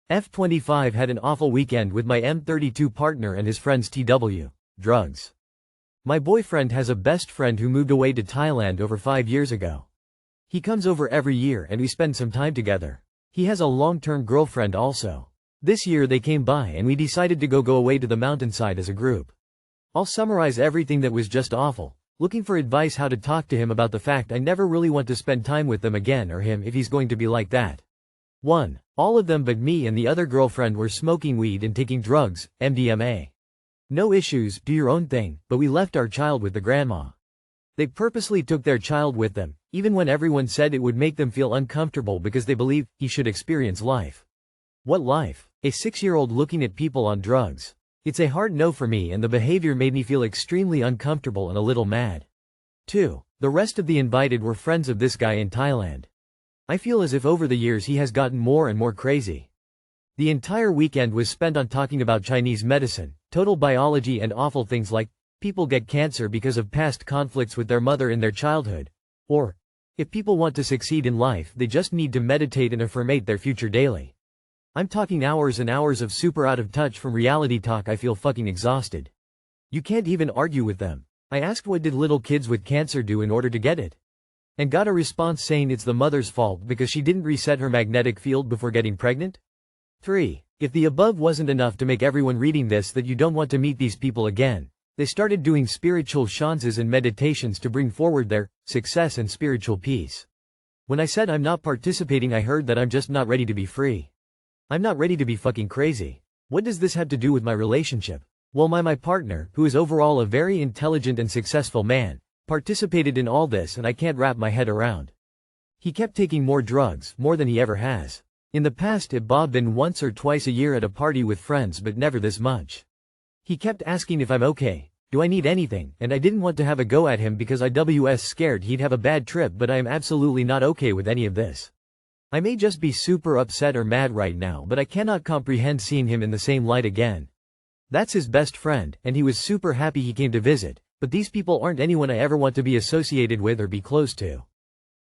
F25 had an awful weekend with my M32 partner and his friends TW. Drugs. My boyfriend has a best friend who moved away to Thailand over 5 years ago. He comes over every year and we spend some time together. He has a long-term girlfriend also. This year they came by and we decided to go away to the mountainside as a group. I'll summarize everything that was just awful, looking for advice how to talk to him about the fact I never really want to spend time with them again or him if he's going to be like that. 1. All of them but me and the other girlfriend were smoking weed and taking drugs, MDMA. No issues, do your own thing, but we left our child with the grandma. They purposely took their child with them, even when everyone said it would make them feel uncomfortable because they believe he should experience life. What life? A 6-year-old looking at people on drugs. It's a hard no for me and the behavior made me feel extremely uncomfortable and a little mad. 2. The rest of the invited were friends of this guy in Thailand. I feel as if over the years he has gotten more and more crazy. The entire weekend was spent on talking about Chinese medicine, total biology and awful things like, people get cancer because of past conflicts with their mother in their childhood. Or, if people want to succeed in life they just need to meditate and affirmate their future daily. I'm talking hours and hours of super out of touch from reality talk. I feel fucking exhausted. You can't even argue with them. I asked what did little kids with cancer do in order to get it? And got a response saying it's the mother's fault because she didn't reset her magnetic field before getting pregnant? 3. If the above wasn't enough to make everyone reading this that you don't want to meet these people again, they started doing spiritual shanzas and meditations to bring forward their success and spiritual peace. When I said I'm not participating I heard that I'm just not ready to be free. I'm not ready to be fucking crazy. What does this have to do with my relationship? Well, my partner, who is overall a very intelligent and successful man, participated in all this and I can't wrap my head around. He kept taking more drugs, more than he ever has. In the past it been once or twice a year at a party with friends but never this much. He kept asking if I'm okay, do I need anything, and I didn't want to have a go at him because I was scared he'd have a bad trip, but I am absolutely not okay with any of this. I may just be super upset or mad right now, but I cannot comprehend seeing him in the same light again. That's his best friend, and he was super happy he came to visit, but these people aren't anyone I ever want to be associated with or be close to.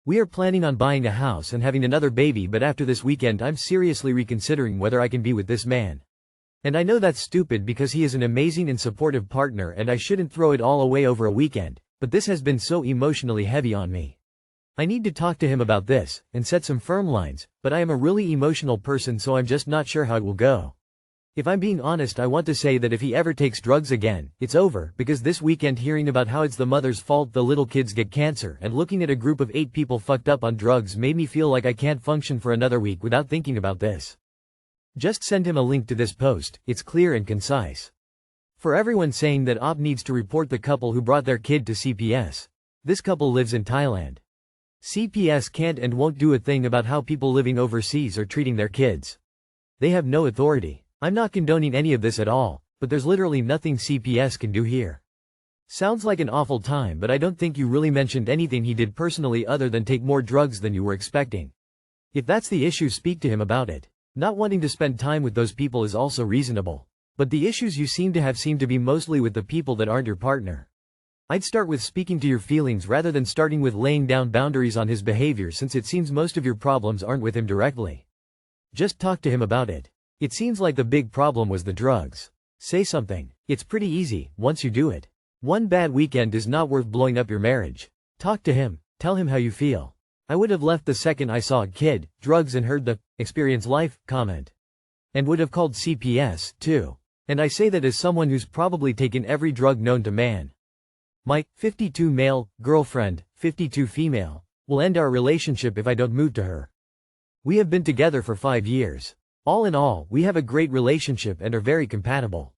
We are planning on buying a house and having another baby, but after this weekend I'm seriously reconsidering whether I can be with this man. And I know that's stupid because he is an amazing and supportive partner and I shouldn't throw it all away over a weekend, but this has been so emotionally heavy on me. I need to talk to him about this, and set some firm lines, but I am a really emotional person so I'm just not sure how it will go. If I'm being honest I want to say that if he ever takes drugs again, it's over, because this weekend hearing about how it's the mother's fault the little kids get cancer and looking at a group of 8 people fucked up on drugs made me feel like I can't function for another week without thinking about this. Just send him a link to this post, it's clear and concise. For everyone saying that OP needs to report the couple who brought their kid to CPS. This couple lives in Thailand. CPS can't and won't do a thing about how people living overseas are treating their kids. They have no authority. I'm not condoning any of this at all, but there's literally nothing CPS can do here. Sounds like an awful time, but I don't think you really mentioned anything he did personally other than take more drugs than you were expecting. If that's the issue, speak to him about it. Not wanting to spend time with those people is also reasonable. But the issues you seem to be mostly with the people that aren't your partner. I'd start with speaking to your feelings rather than starting with laying down boundaries on his behavior, since it seems most of your problems aren't with him directly. Just talk to him about it. It seems like the big problem was the drugs. Say something. It's pretty easy, once you do it. One bad weekend is not worth blowing up your marriage. Talk to him, tell him how you feel. I would have left the second I saw a kid, drugs and heard the experience life comment. And would have called CPS, too. And I say that as someone who's probably taken every drug known to man. My 52 male girlfriend, 52 female, will end our relationship if I don't move to her. We have been together for 5 years. All in all, we have a great relationship and are very compatible.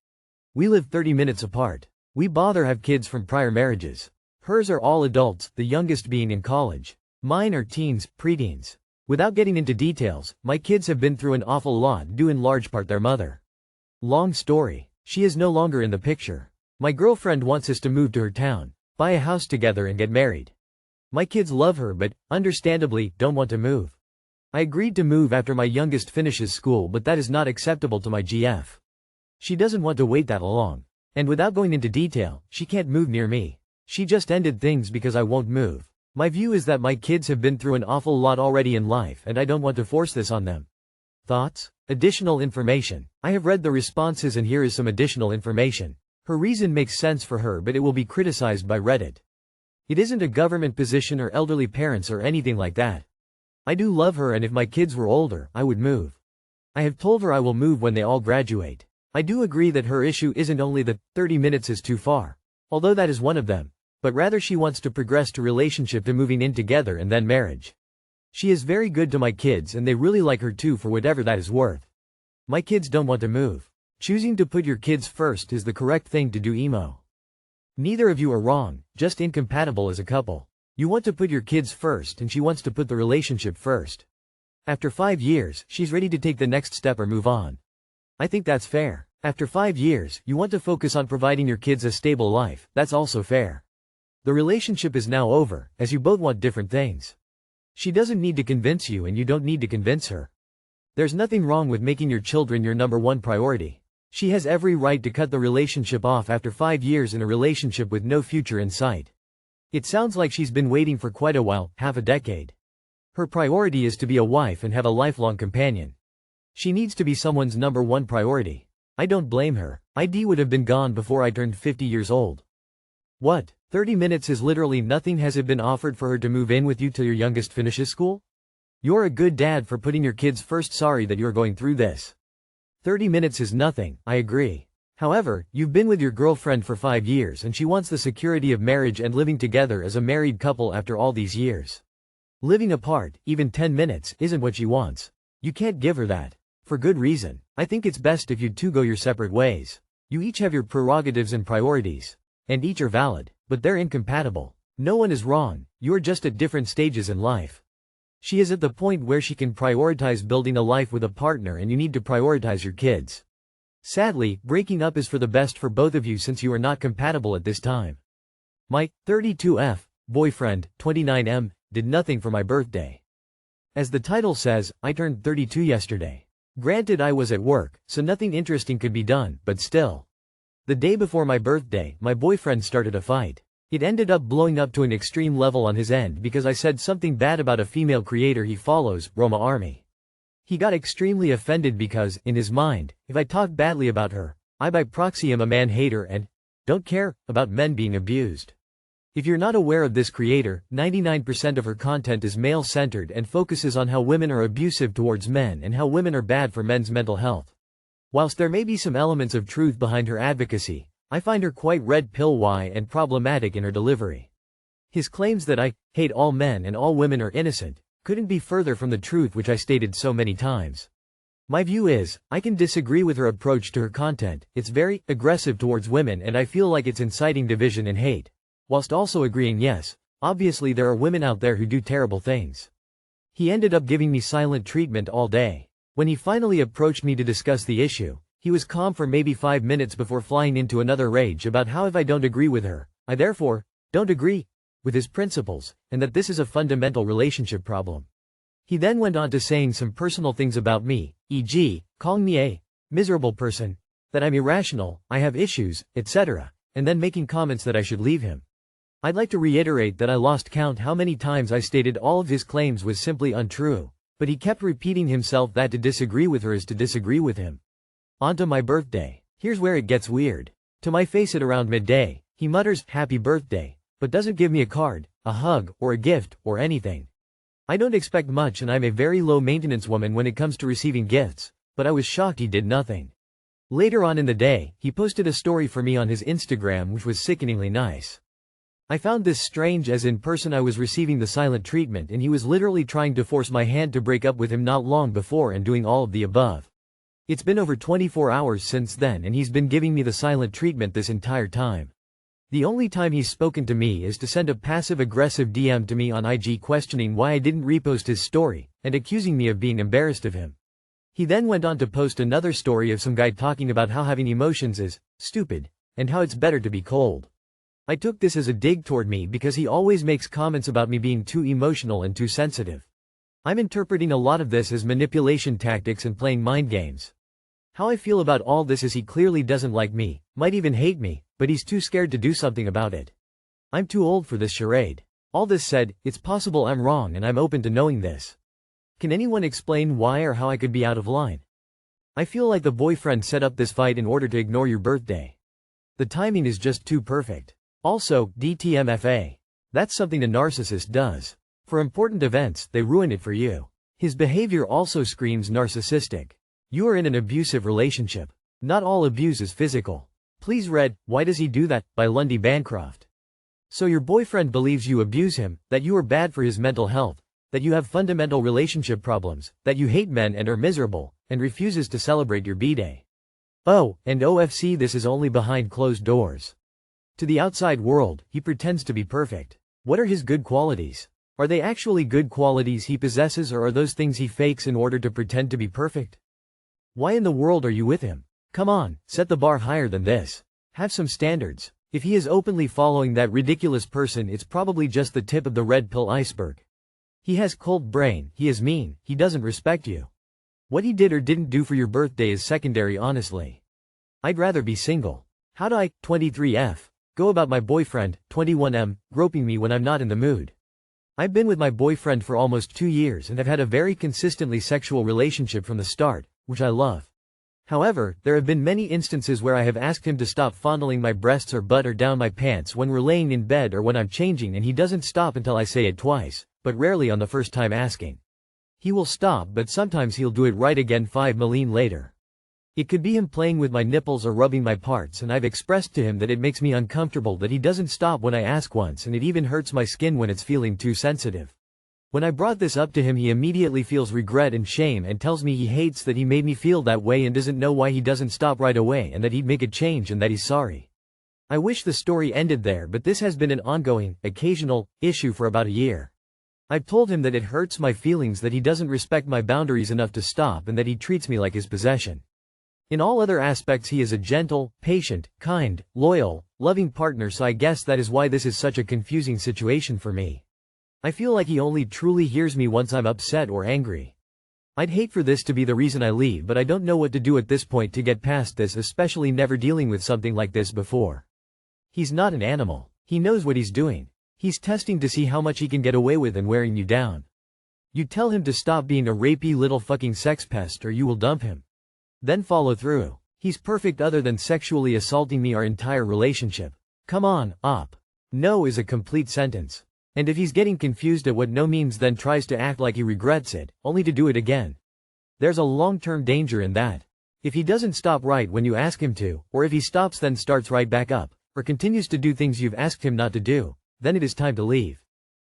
We live 30 minutes apart. We have kids from prior marriages. Hers are all adults, the youngest being in college. Mine are teens, preteens. Without getting into details, my kids have been through an awful lot due in large part their mother. Long story. She is no longer in the picture. My girlfriend wants us to move to her town, buy a house together and get married. My kids love her but, understandably, don't want to move. I agreed to move after my youngest finishes school, but that is not acceptable to my GF. She doesn't want to wait that long. And without going into detail, she can't move near me. She just ended things because I won't move. My view is that my kids have been through an awful lot already in life and I don't want to force this on them. Thoughts? Additional information. I have read the responses and here is some additional information. Her reason makes sense for her, but it will be criticized by Reddit. It isn't a government position or elderly parents or anything like that. I do love her, and if my kids were older, I would move. I have told her I will move when they all graduate. I do agree that her issue isn't only that 30 minutes is too far, although that is one of them, but rather she wants to progress to relationship to moving in together and then marriage. She is very good to my kids and they really like her too, for whatever that is worth. My kids don't want to move. Choosing to put your kids first is the correct thing to do, emo. Neither of you are wrong, just incompatible as a couple. You want to put your kids first and she wants to put the relationship first. After 5 years, she's ready to take the next step or move on. I think that's fair. After 5 years, you want to focus on providing your kids a stable life, that's also fair. The relationship is now over, as you both want different things. She doesn't need to convince you and you don't need to convince her. There's nothing wrong with making your children your #1 priority. She has every right to cut the relationship off after 5 years in a relationship with no future in sight. It sounds like she's been waiting for quite a while, half a decade. Her priority is to be a wife and have a lifelong companion. She needs to be someone's #1 priority. I don't blame her. ID would have been gone before I turned 50 years old. What? 30 minutes is literally nothing. Has it been offered for her to move in with you till your youngest finishes school? You're a good dad for putting your kids first. Sorry that you're going through this. 30 minutes is nothing, I agree. However, you've been with your girlfriend for 5 years and she wants the security of marriage and living together as a married couple after all these years. Living apart, even 10 minutes, isn't what she wants. You can't give her that. For good reason. I think it's best if you two go your separate ways. You each have your prerogatives and priorities. And each are valid, but they're incompatible. No one is wrong, you're just at different stages in life. She is at the point where she can prioritize building a life with a partner and you need to prioritize your kids. Sadly, breaking up is for the best for both of you since you are not compatible at this time. My 32F boyfriend, 29M, did nothing for my birthday. As the title says, I turned 32 yesterday. Granted, I was at work, so nothing interesting could be done, but still. The day before my birthday, my boyfriend started a fight. It ended up blowing up to an extreme level on his end because I said something bad about a female creator he follows, Roma Army. He got extremely offended because, in his mind, if I talk badly about her, I by proxy am a man-hater and don't care about men being abused. If you're not aware of this creator, 99% of her content is male-centered and focuses on how women are abusive towards men and how women are bad for men's mental health. Whilst there may be some elements of truth behind her advocacy, I find her quite red pill-y and problematic in her delivery. His claims that I hate all men and all women are innocent couldn't be further from the truth, which I stated so many times. My view is, I can disagree with her approach to her content. It's very aggressive towards women and I feel like it's inciting division and hate. Whilst also agreeing, yes, obviously there are women out there who do terrible things. He ended up giving me silent treatment all day. When he finally approached me to discuss the issue, he was calm for maybe 5 minutes before flying into another rage about how if I don't agree with her, I therefore don't agree with his principles, and that this is a fundamental relationship problem. He then went on to saying some personal things about me, e.g., calling me a miserable person, that I'm irrational, I have issues, etc., and then making comments that I should leave him. I'd like to reiterate that I lost count how many times I stated all of his claims was simply untrue, but he kept repeating himself that to disagree with her is to disagree with him. On to my birthday. Here's where it gets weird. To my face at around midday, he mutters, "Happy birthday," but doesn't give me a card, a hug, or a gift, or anything. I don't expect much and I'm a very low-maintenance woman when it comes to receiving gifts, but I was shocked he did nothing. Later on in the day, he posted a story for me on his Instagram which was sickeningly nice. I found this strange as in person I was receiving the silent treatment and he was literally trying to force my hand to break up with him not long before and doing all of the above. It's been over 24 hours since then and he's been giving me the silent treatment this entire time. The only time he's spoken to me is to send a passive-aggressive DM to me on IG questioning why I didn't repost his story, and accusing me of being embarrassed of him. He then went on to post another story of some guy talking about how having emotions is stupid, and how it's better to be cold. I took this as a dig toward me because he always makes comments about me being too emotional and too sensitive. I'm interpreting a lot of this as manipulation tactics and playing mind games. How I feel about all this is he clearly doesn't like me, might even hate me, but he's too scared to do something about it. I'm too old for this charade. All this said, it's possible I'm wrong and I'm open to knowing this. Can anyone explain why or how I could be out of line? I feel like the boyfriend set up this fight in order to ignore your birthday. The timing is just too perfect. Also, DTMFA. That's something a narcissist does. For important events, they ruin it for you. His behavior also screams narcissistic. You are in an abusive relationship. Not all abuse is physical. Please read, Why Does He Do That? By Lundy Bancroft. So your boyfriend believes you abuse him, that you are bad for his mental health, that you have fundamental relationship problems, that you hate men and are miserable, and refuses to celebrate your B-Day. Oh, and OFC, this is only behind closed doors. To the outside world, he pretends to be perfect. What are his good qualities? Are they actually good qualities he possesses, or are those things he fakes in order to pretend to be perfect? Why in the world are you with him? Come on, set the bar higher than this. Have some standards. If he is openly following that ridiculous person, it's probably just the tip of the red pill iceberg. He has cold brain, he is mean, he doesn't respect you. What he did or didn't do for your birthday is secondary, honestly. I'd rather be single. How do I, 23F, go about my boyfriend, 21M, groping me when I'm not in the mood? I've been with my boyfriend for almost 2 years and have had a very consistently sexual relationship from the start, which I love. However, there have been many instances where I have asked him to stop fondling my breasts or butt or down my pants when we're laying in bed or when I'm changing, and he doesn't stop until I say it twice, but rarely on the first time asking. He will stop, but sometimes he'll do it right again 5 million later. It could be him playing with my nipples or rubbing my parts, and I've expressed to him that it makes me uncomfortable that he doesn't stop when I ask once, and it even hurts my skin when it's feeling too sensitive. When I brought this up to him, he immediately feels regret and shame and tells me he hates that he made me feel that way and doesn't know why he doesn't stop right away, and that he'd make a change and that he's sorry. I wish the story ended there, but this has been an ongoing, occasional issue for about a year. I've told him that it hurts my feelings that he doesn't respect my boundaries enough to stop, and that he treats me like his possession. In all other aspects he is a gentle, patient, kind, loyal, loving partner, so I guess that is why this is such a confusing situation for me. I feel like he only truly hears me once I'm upset or angry. I'd hate for this to be the reason I leave, but I don't know what to do at this point to get past this, especially never dealing with something like this before. He's not an animal. He knows what he's doing. He's testing to see how much he can get away with and wearing you down. You tell him to stop being a rapey little fucking sex pest or you will dump him. Then follow through. He's perfect other than sexually assaulting me our entire relationship. Come on, op. No is a complete sentence. And if he's getting confused at what no means, then tries to act like he regrets it, only to do it again. There's a long-term danger in that. If he doesn't stop right when you ask him to, or if he stops then starts right back up, or continues to do things you've asked him not to do, then it is time to leave.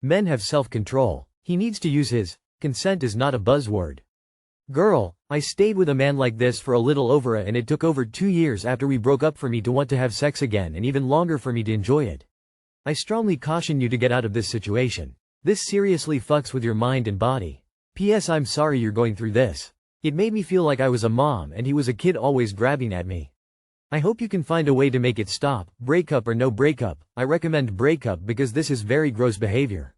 Men have self-control. He needs to use his. Consent is not a buzzword. Girl, I stayed with a man like this for a little over and it took over 2 years after we broke up for me to want to have sex again, and even longer for me to enjoy it. I strongly caution you to get out of this situation. This seriously fucks with your mind and body. P.S. I'm sorry you're going through this. It made me feel like I was a mom and he was a kid always grabbing at me. I hope you can find a way to make it stop. Breakup or no breakup, I recommend breakup because this is very gross behavior.